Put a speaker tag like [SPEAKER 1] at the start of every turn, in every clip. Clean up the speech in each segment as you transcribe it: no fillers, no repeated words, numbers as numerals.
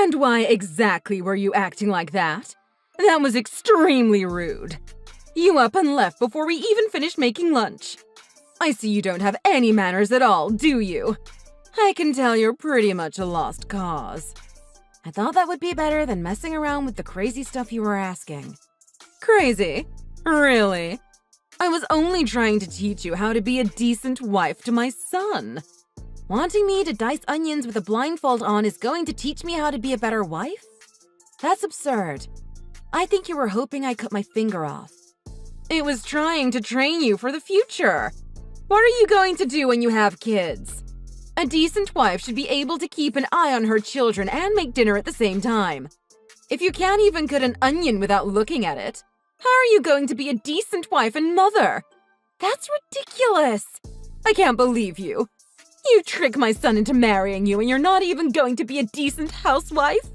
[SPEAKER 1] And why exactly were you acting like that? That was extremely rude. You up and left before we even finished making lunch. I see you don't have any manners at all, do you? I can tell you're pretty much a lost cause. I thought that would be better than messing around with the crazy stuff you were asking. Crazy? Really? I was only trying to teach you how to be a decent wife to my son. Wanting me to dice onions with a blindfold on is going to teach me how to be a better wife? That's absurd. I think you were hoping I cut my finger off. It was trying to train you for the future. What are you going to do when you have kids? A decent wife should be able to keep an eye on her children and make dinner at the same time. If you can't even cut an onion without looking at it, how are you going to be a decent wife and mother? That's ridiculous. I can't believe you. You trick my son into marrying you and you're not even going to be a decent housewife?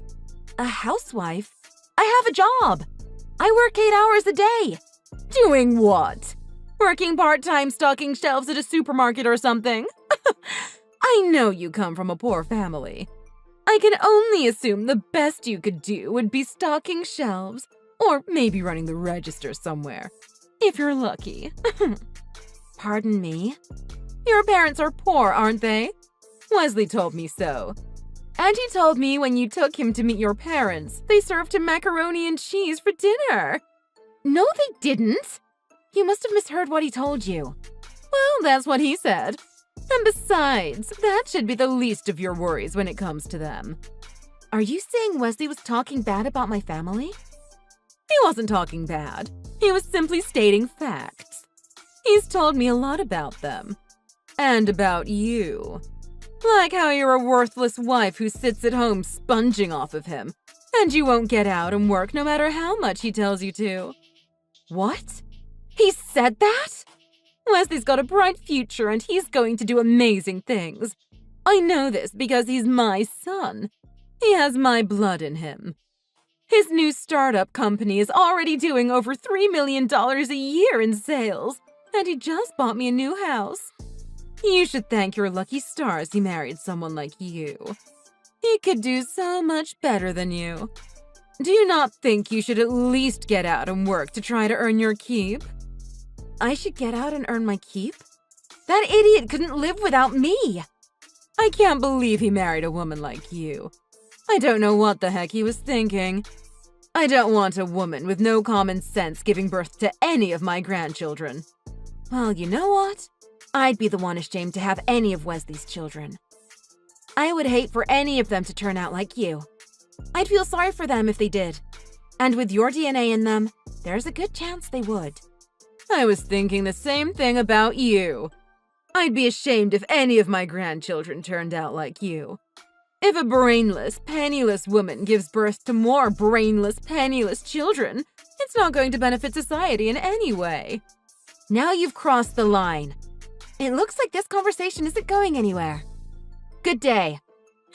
[SPEAKER 1] A housewife? I have a job. I work 8 hours a day. Doing what? Working part-time stocking shelves at a supermarket or something? I know you come from a poor family. I can only assume the best you could do would be stocking shelves or maybe running the register somewhere, if you're lucky. Pardon me? Your parents are poor, aren't they? Wesley told me so. And he told me when you took him to meet your parents, they served him macaroni and cheese for dinner. No, they didn't. You must have misheard what he told you. Well, that's what he said. And besides, that should be the least of your worries when it comes to them. Are you saying Wesley was talking bad about my family? He wasn't talking bad. He was simply stating facts. He's told me a lot about them. And about you. Like how you're a worthless wife who sits at home sponging off of him, and you won't get out and work no matter how much he tells you to. What? He said that? Wesley's got a bright future and he's going to do amazing things. I know this because he's my son. He has my blood in him. His new startup company is already doing over $3 million a year in sales, and he just bought me a new house. You should thank your lucky stars he married someone like you. He could do so much better than you. Do you not think you should at least get out and work to try to earn your keep? I should get out and earn my keep? That idiot couldn't live without me. I can't believe he married a woman like you. I don't know what the heck he was thinking. I don't want a woman with no common sense giving birth to any of my grandchildren. Well, you know what? I'd be the one ashamed to have any of Wesley's children. I would hate for any of them to turn out like you. I'd feel sorry for them if they did. And with your DNA in them, there's a good chance they would. I was thinking the same thing about you. I'd be ashamed if any of my grandchildren turned out like you. If a brainless, penniless woman gives birth to more brainless, penniless children, it's not going to benefit society in any way. Now you've crossed the line. It looks like this conversation isn't going anywhere. Good day.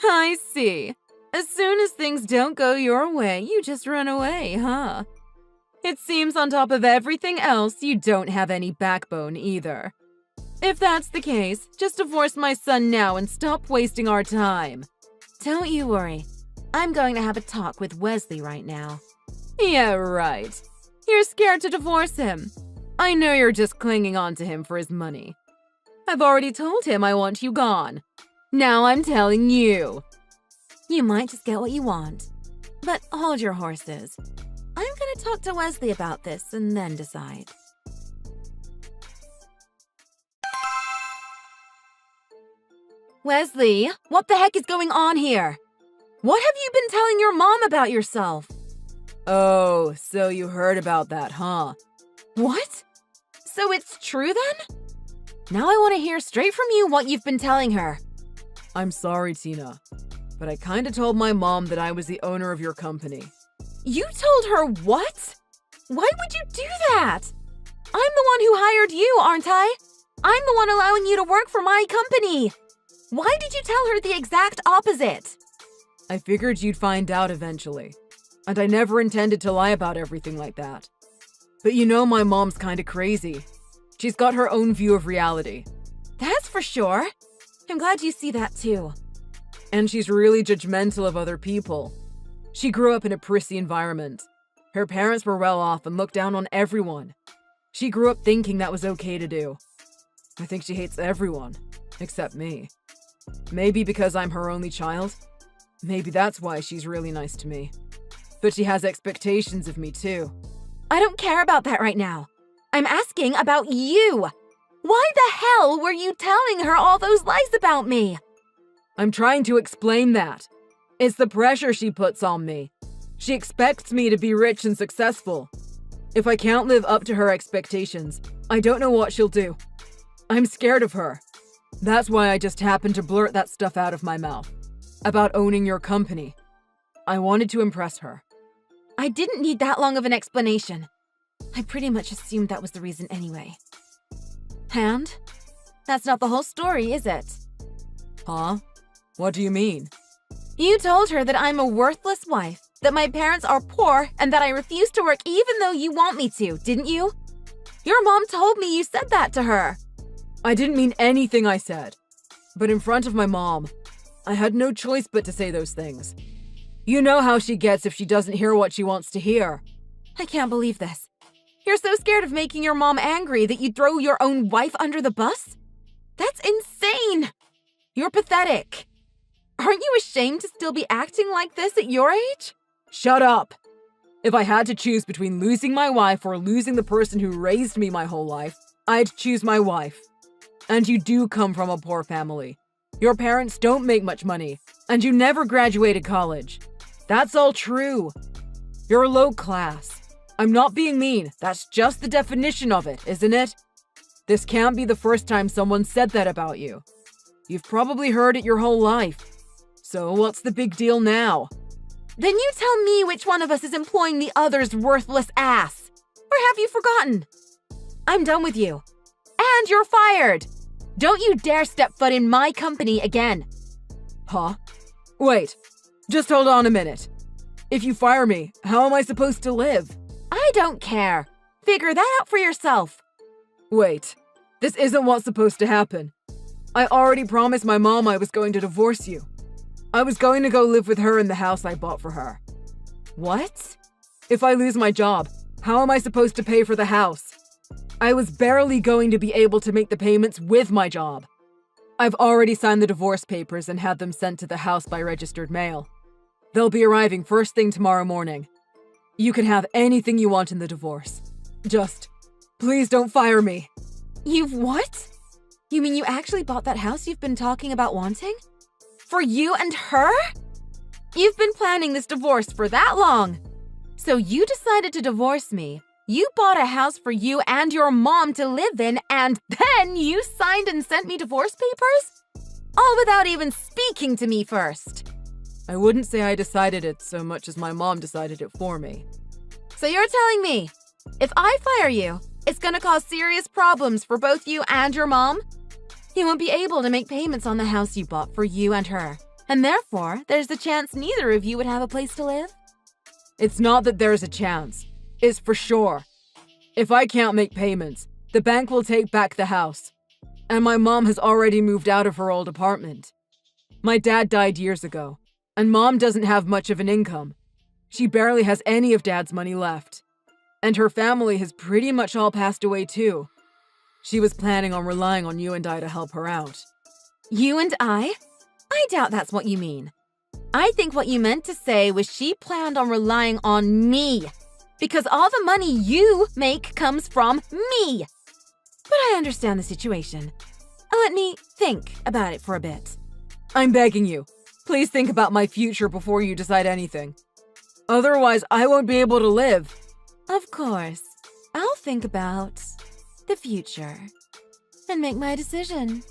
[SPEAKER 1] I see. As soon as things don't go your way, you just run away, huh? It seems on top of everything else, you don't have any backbone either. If that's the case, just divorce my son now and stop wasting our time. Don't you worry. I'm going to have a talk with Wesley right now. Yeah, right. You're scared to divorce him. I know you're just clinging on to him for his money. I've already told him I want you gone. Now I'm telling you. You might just get what you want. But hold your horses. I'm going to talk to Wesley about this and then decide. Wesley, what the heck is going on here? What have you been telling your mom about yourself? Oh, so you heard about that, huh? What? So it's true then? Now I want to hear straight from you what you've been telling her. I'm sorry, Tina, but I kinda told my mom that I was the owner of your company. You told her what? Why would you do that? I'm the one who hired you, aren't I? I'm the one allowing you to work for my company. Why did you tell her the exact opposite? I figured you'd find out eventually, and I never intended to lie about everything like that. But you know my mom's kinda crazy. She's got her own view of reality. That's for sure. I'm glad you see that too. And she's really judgmental of other people. She grew up in a prissy environment. Her parents were well off and looked down on everyone. She grew up thinking that was okay to do. I think she hates everyone, except me. Maybe because I'm her only child. Maybe that's why she's really nice to me. But she has expectations of me too.
[SPEAKER 2] I don't care about that right now. I'm asking about you. Why the hell were you telling her all those lies about me?
[SPEAKER 1] I'm trying to explain that. It's the pressure she puts on me. She expects me to be rich and successful. If I can't live up to her expectations, I don't know what she'll do. I'm scared of her. That's why I just happened to blurt that stuff out of my mouth. About owning your company. I wanted to impress her.
[SPEAKER 2] I didn't need that long of an explanation. I pretty much assumed that was the reason anyway. And? That's not the whole story, is it?
[SPEAKER 1] Huh? What do you mean?
[SPEAKER 2] You told her that I'm a worthless wife, that my parents are poor, and that I refuse to work even though you want me to, didn't you? Your mom told me you said that to her.
[SPEAKER 1] I didn't mean anything I said. But in front of my mom, I had no choice but to say those things. You know how she gets if she doesn't hear what she wants to hear.
[SPEAKER 2] I can't believe this. You're so scared of making your mom angry that you'd throw your own wife under the bus? That's insane! You're pathetic. Aren't you ashamed to still be acting like this at your age?
[SPEAKER 1] Shut up! If I had to choose between losing my wife or losing the person who raised me my whole life, I'd choose my wife. And you do come from a poor family. Your parents don't make much money, and you never graduated college. That's all true. You're low class. I'm not being mean. That's just the definition of it, isn't it? This can't be the first time someone said that about you. You've probably heard it your whole life. So what's the big deal now?
[SPEAKER 2] Then you tell me which one of us is employing the other's worthless ass. Or have you forgotten? I'm done with you. And you're fired. Don't you dare step foot in my company again.
[SPEAKER 1] Huh? Wait, just hold on a minute. If you fire me, how am I supposed to live?
[SPEAKER 2] I don't care. Figure that out for yourself.
[SPEAKER 1] Wait, this isn't what's supposed to happen. I already promised my mom I was going to divorce you. I was going to go live with her in the house I bought for her.
[SPEAKER 2] What?
[SPEAKER 1] If I lose my job, how am I supposed to pay for the house? I was barely going to be able to make the payments with my job. I've already signed the divorce papers and had them sent to the house by registered mail. They'll be arriving first thing tomorrow morning. You can have anything you want in the divorce. Just, please don't fire me.
[SPEAKER 2] You've what? You mean you actually bought that house you've been talking about wanting? For you and her? You've been planning this divorce for that long. So you decided to divorce me. You bought a house for you and your mom to live in, and then you signed and sent me divorce papers? All without even speaking to me first.
[SPEAKER 1] I wouldn't say I decided it so much as my mom decided it for me.
[SPEAKER 2] So you're telling me, if I fire you, it's gonna cause serious problems for both you and your mom? You won't be able to make payments on the house you bought for you and her, and therefore, there's the chance neither of you would have a place to live?
[SPEAKER 1] It's not that there's a chance. It's for sure. If I can't make payments, the bank will take back the house. And my mom has already moved out of her old apartment. My dad died years ago, and mom doesn't have much of an income. She barely has any of dad's money left. And her family has pretty much all passed away too. She was planning on relying on you and I to help her out.
[SPEAKER 2] You and I? I doubt that's what you mean. I think what you meant to say was she planned on relying on me. Because all the money you make comes from me. But I understand the situation. Let me think about it for a bit.
[SPEAKER 1] I'm begging you. Please think about my future before you decide anything. Otherwise, I won't be able to live.
[SPEAKER 2] Of course. I'll think about the future and make my decision.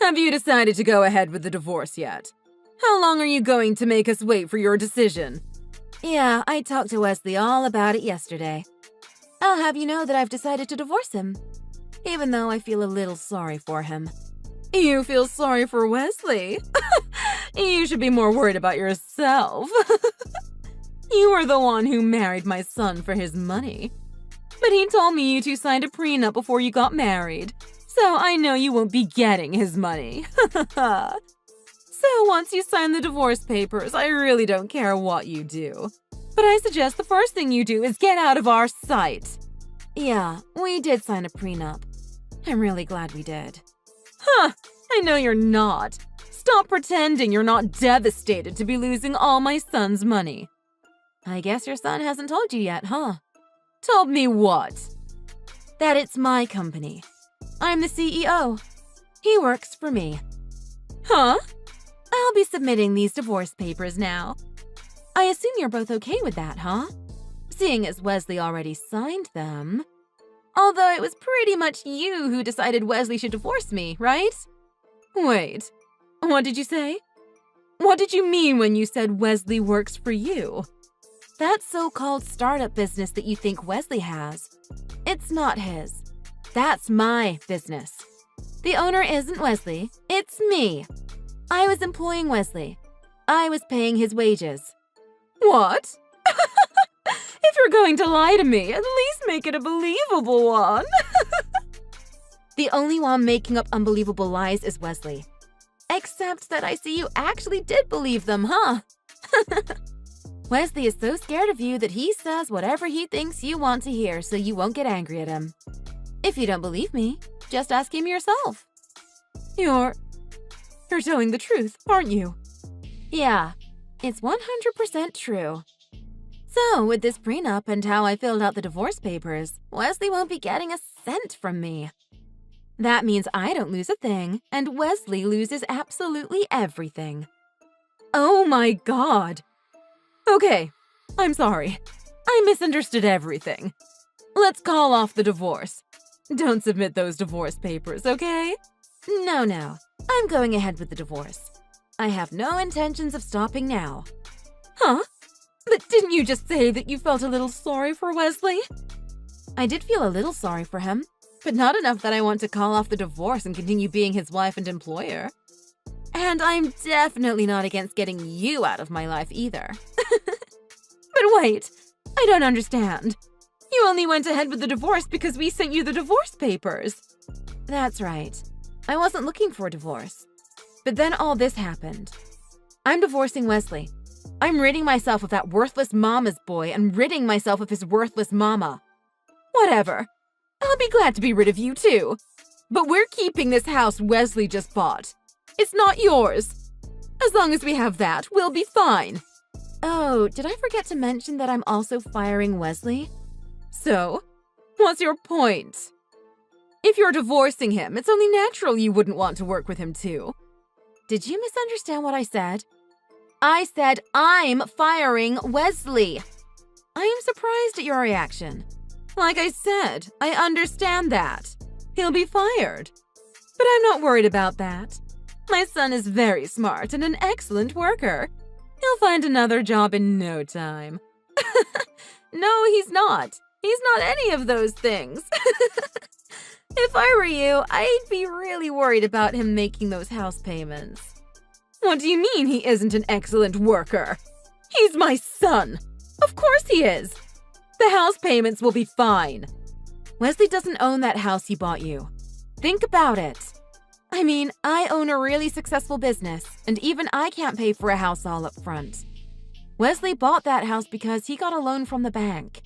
[SPEAKER 1] Have you decided to go ahead with the divorce yet? How long are you going to make us wait for your decision?
[SPEAKER 2] Yeah, I talked to Wesley all about it yesterday. I'll have you know that I've decided to divorce him, even though I feel a little sorry for him.
[SPEAKER 1] You feel sorry for Wesley? You should be more worried about yourself. You were the one who married my son for his money. But he told me you two signed a prenup before you got married. So I know you won't be getting his money. So once you sign the divorce papers, I really don't care what you do. But I suggest the first thing you do is get out of our sight.
[SPEAKER 2] Yeah, we did sign a prenup. I'm really glad we did.
[SPEAKER 1] I know you're not. Stop pretending you're not devastated to be losing all my son's money.
[SPEAKER 2] I guess your son hasn't told you yet, huh?
[SPEAKER 1] Told me what?
[SPEAKER 2] That it's my company. I'm the CEO. He works for me.
[SPEAKER 1] Huh?
[SPEAKER 2] I'll be submitting these divorce papers now. I assume you're both okay with that, huh? Seeing as Wesley already signed them. Although it was pretty much you who decided Wesley should divorce me, right?
[SPEAKER 1] Wait, what did you say? What did you mean when you said Wesley works for you?
[SPEAKER 2] That so-called startup business that you think Wesley has. It's not his. That's my business. The owner isn't Wesley, it's me. I was employing Wesley. I was paying his wages.
[SPEAKER 1] What? If you're going to lie to me, at least make it a believable one.
[SPEAKER 2] The only one making up unbelievable lies is Wesley. Except that I see you actually did believe them, huh? Wesley is so scared of you that he says whatever he thinks you want to hear so you won't get angry at him. If you don't believe me, just ask him yourself.
[SPEAKER 1] You're telling the truth, aren't you?
[SPEAKER 2] Yeah, it's 100% true. So, with this prenup and how I filled out the divorce papers, Wesley won't be getting a cent from me. That means I don't lose a thing, and Wesley loses absolutely everything.
[SPEAKER 1] Oh my God. Okay, I'm sorry. I misunderstood everything. Let's call off the divorce. Don't submit those divorce papers, okay?
[SPEAKER 2] No. I'm going ahead with the divorce. I have no intentions of stopping now.
[SPEAKER 1] Huh? But didn't you just say that you felt a little sorry for Wesley?
[SPEAKER 2] I did feel a little sorry for him, but not enough that I want to call off the divorce and continue being his wife and employer. And I'm definitely not against getting you out of my life either.
[SPEAKER 1] But wait, I don't understand. You only went ahead with the divorce because we sent you the divorce papers.
[SPEAKER 2] That's right. I wasn't looking for a divorce. But then all this happened. I'm divorcing Wesley. I'm ridding myself of that worthless mama's boy and ridding myself of his worthless mama.
[SPEAKER 1] Whatever. I'll be glad to be rid of you too. But we're keeping this house Wesley just bought. It's not yours. As long as we have that, we'll be fine.
[SPEAKER 2] Oh, did I forget to mention that I'm also firing Wesley?
[SPEAKER 1] So, what's your point? If you're divorcing him, it's only natural you wouldn't want to work with him too.
[SPEAKER 2] Did you misunderstand what I said? I said I'm firing Wesley. I am surprised at your reaction.
[SPEAKER 1] Like I said, I understand that. He'll be fired. But I'm not worried about that. My son is very smart and an excellent worker. He'll find another job in no time. No, he's not. He's not any of those things. If I were you, I'd be really worried about him making those house payments. What do you mean he isn't an excellent worker? He's my son. Of course he is. The house payments will be fine.
[SPEAKER 2] Wesley doesn't own that house he bought you. Think about it. I mean, I own a really successful business, and even I can't pay for a house all up front. Wesley bought that house because he got a loan from the bank.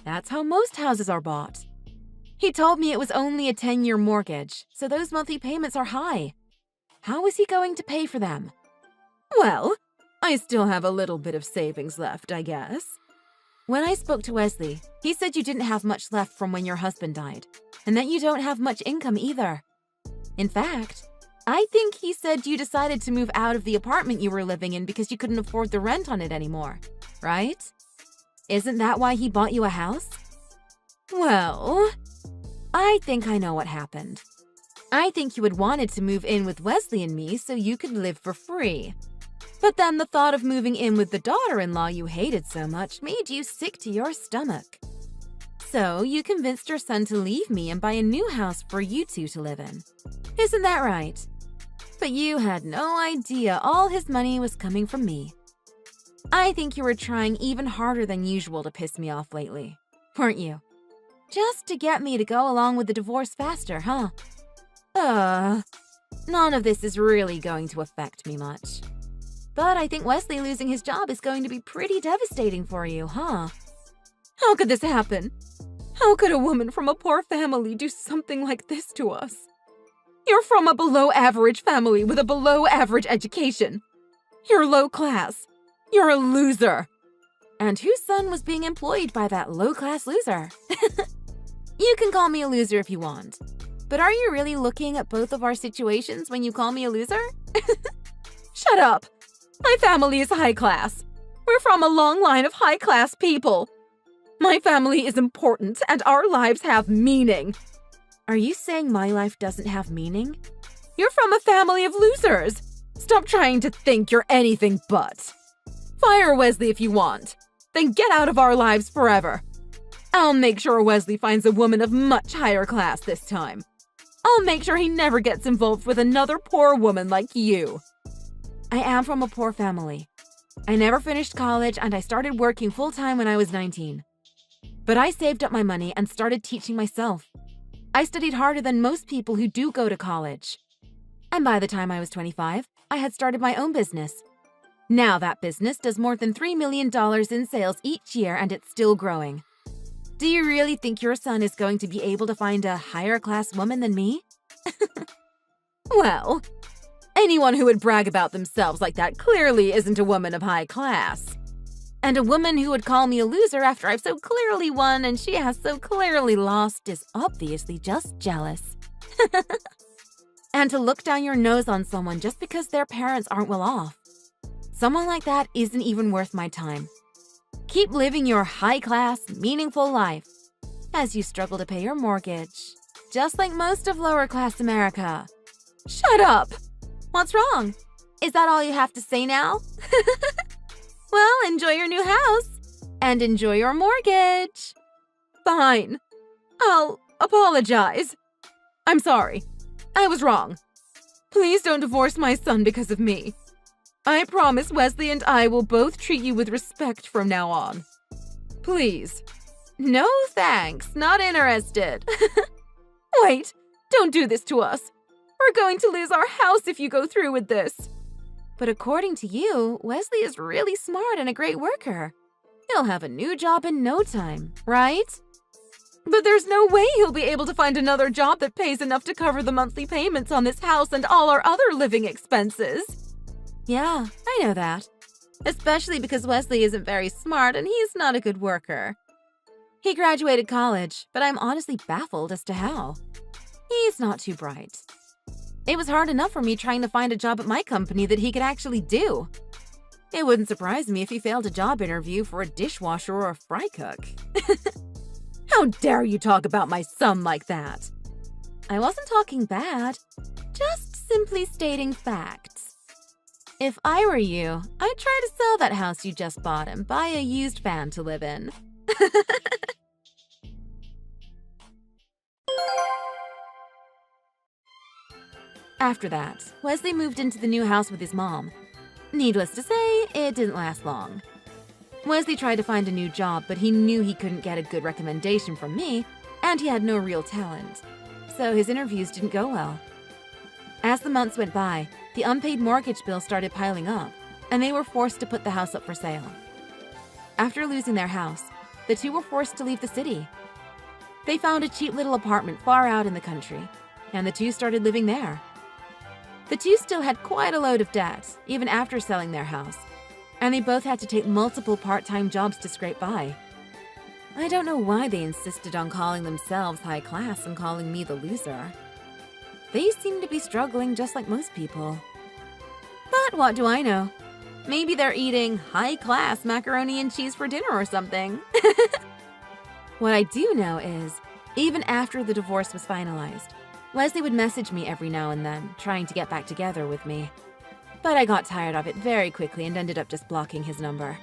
[SPEAKER 2] That's how most houses are bought. He told me it was only a 10-year mortgage, so those monthly payments are high. How is he going to pay for them?
[SPEAKER 1] Well, I still have a little bit of savings left, I guess.
[SPEAKER 2] When I spoke to Wesley, he said you didn't have much left from when your husband died, and that you don't have much income either. In fact, I think he said you decided to move out of the apartment you were living in because you couldn't afford the rent on it anymore, right? Isn't that why he bought you a house?
[SPEAKER 1] Well,
[SPEAKER 2] I think I know what happened. I think you had wanted to move in with Wesley and me so you could live for free. But then the thought of moving in with the daughter-in-law you hated so much made you sick to your stomach. So you convinced your son to leave me and buy a new house for you two to live in. Isn't that right? But you had no idea all his money was coming from me. I think you were trying even harder than usual to piss me off lately, weren't you? Just to get me to go along with the divorce faster, huh? None of this is really going to affect me much. But I think Wesley losing his job is going to be pretty devastating for you, huh?
[SPEAKER 1] How could this happen? How could a woman from a poor family do something like this to us? You're from a below-average family with a below-average education. You're low class. You're a loser.
[SPEAKER 2] And whose son was being employed by that low-class loser? You can call me a loser if you want. But are you really looking at both of our situations when you call me a loser?
[SPEAKER 1] Shut up. My family is high class. We're from a long line of high-class people. My family is important, and our lives have meaning.
[SPEAKER 2] Are you saying my life doesn't have meaning?
[SPEAKER 1] You're from a family of losers. Stop trying to think you're anything but. Fire Wesley if you want. Then get out of our lives forever. I'll make sure Wesley finds a woman of much higher class this time. I'll make sure he never gets involved with another poor woman like you.
[SPEAKER 2] I am from a poor family. I never finished college, and I started working full-time when I was 19. But I saved up my money and started teaching myself. I studied harder than most people who do go to college. And by the time I was 25, I had started my own business. Now that business does more than $3 million in sales each year, and it's still growing. Do you really think your son is going to be able to find a higher class woman than me?
[SPEAKER 1] Well, anyone who would brag about themselves like that clearly isn't a woman of high class.
[SPEAKER 2] And a woman who would call me a loser after I've so clearly won and she has so clearly lost is obviously just jealous. And to look down your nose on someone just because their parents aren't well off. Someone like that isn't even worth my time. Keep living your high-class, meaningful life as you struggle to pay your mortgage, just like most of lower-class America.
[SPEAKER 1] Shut up!
[SPEAKER 2] What's wrong? Is that all you have to say now? Well, enjoy your new house and enjoy your mortgage.
[SPEAKER 1] Fine. I'll apologize. I'm sorry. I was wrong. Please don't divorce my son because of me. I promise Wesley and I will both treat you with respect from now on. Please.
[SPEAKER 2] No thanks, not interested.
[SPEAKER 1] Wait, don't do this to us. We're going to lose our house if you go through with this.
[SPEAKER 2] But according to you, Wesley is really smart and a great worker. He'll have a new job in no time, right?
[SPEAKER 1] But there's no way he'll be able to find another job that pays enough to cover the monthly payments on this house and all our other living expenses.
[SPEAKER 2] Yeah, I know that. Especially because Wesley isn't very smart and he's not a good worker. He graduated college, but I'm honestly baffled as to how. He's not too bright. It was hard enough for me trying to find a job at my company that he could actually do. It wouldn't surprise me if he failed a job interview for a dishwasher or a fry cook.
[SPEAKER 1] How dare you talk about my son like that?
[SPEAKER 2] I wasn't talking bad, just simply stating facts. If I were you, I'd try to sell that house you just bought and buy a used van to live in. After that, Wesley moved into the new house with his mom. Needless to say, it didn't last long. Wesley tried to find a new job, but he knew he couldn't get a good recommendation from me, and he had no real talent. So his interviews didn't go well. As the months went by, the unpaid mortgage bill started piling up, and they were forced to put the house up for sale. After losing their house, the two were forced to leave the city. They found a cheap little apartment far out in the country, and the two started living there. The two still had quite a load of debt, even after selling their house, and they both had to take multiple part-time jobs to scrape by. I don't know why they insisted on calling themselves high class and calling me the loser. They seem to be struggling just like most people. But what do I know? Maybe they're eating high-class macaroni and cheese for dinner or something. What I do know is, even after the divorce was finalized, Wesley would message me every now and then, trying to get back together with me. But I got tired of it very quickly and ended up just blocking his number.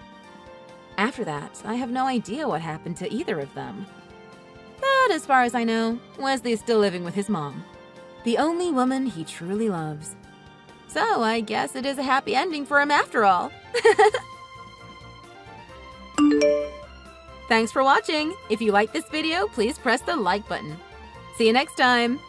[SPEAKER 2] After that, I have no idea what happened to either of them. But as far as I know, Wesley is still living with his mom, the only woman he truly loves. So I guess it is a happy ending for him after all. Thanks for watching. If you liked this video, please press the like button. See you next time.